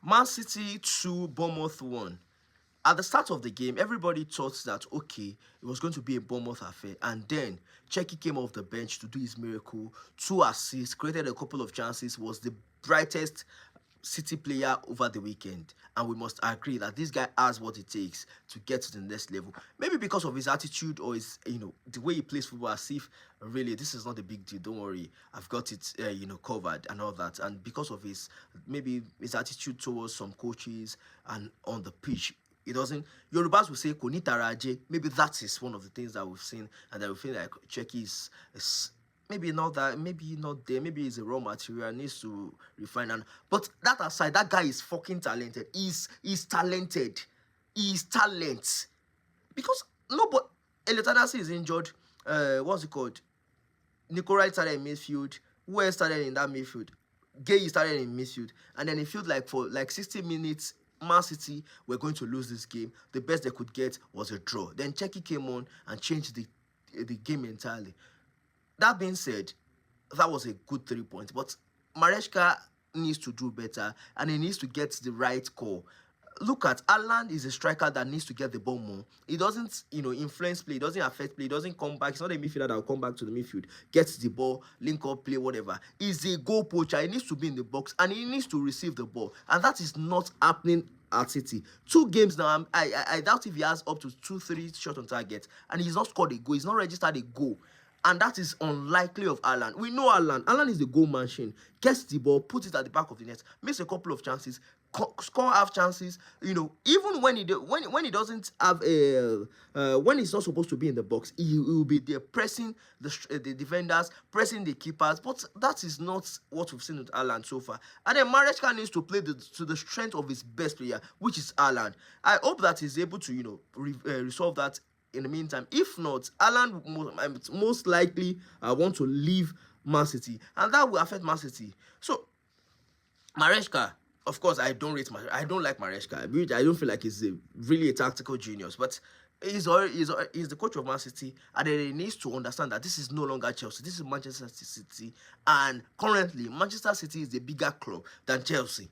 Man City 2, Bournemouth 1. At the start of the game, everybody thought that, okay, it was going to be a Bournemouth affair. And then, Checky came off the bench to do his miracle. 2 assists, created a couple of chances, was the brightest City player over the weekend. And we must agree that this guy has what it takes to get to the next level. Maybe because of his attitude or his, the way he plays football, as if, really, this is not a big deal. Don't worry, I've got it, covered and all that. And because of maybe his attitude towards some coaches and on the pitch, it doesn't. Yorubas will say "Koni taraje." Maybe that is one of the things that we've seen, and that we feel like Checky is maybe not that, maybe not there. Maybe he's a raw material, needs to refine. But that aside, that guy is fucking talented. He's talented. He's talent. Because nobody. Eletanasi is injured. What's it called? Nico started in midfield. Who else started in that midfield? Gay started in midfield, and then it felt like for like 60 minutes. Man City were going to lose this game. The best they could get was a draw. Then Checky came on and changed the game entirely. That being said, that was a good 3 points. But Maresca needs to do better, and he needs to get the right call. Look at Haaland is a striker that needs to get the ball more. He doesn't, influence play. He doesn't affect play. He doesn't come back. He's not a midfielder that will come back to the midfield, gets the ball, link up play, whatever. He's a goal poacher. He needs to be in the box and he needs to receive the ball. And that is not happening at City. 2 games now, I doubt if he has up to 2-3 shots on target. And he's not scored a goal. He's not registered a goal. And that is unlikely of Haaland. We know Haaland. Haaland is the goal machine. Gets the ball, puts it at the back of the net, makes a couple of chances, score half chances. Even when he doesn't have when he's not supposed to be in the box, he will be there pressing the defenders, pressing the keepers. But that is not what we've seen with Haaland so far. And then Maresca needs to play to the strength of his best player, which is Haaland. I hope that he's able to resolve that. In the meantime, if not, Haaland most likely want to leave Man City, and that will affect Man City. So, Maresca, of course, I don't like Maresca. I don't feel like he's really a tactical genius, but he's the coach of Man City, and then he needs to understand that this is no longer Chelsea. This is Manchester City, and currently, Manchester City is a bigger club than Chelsea.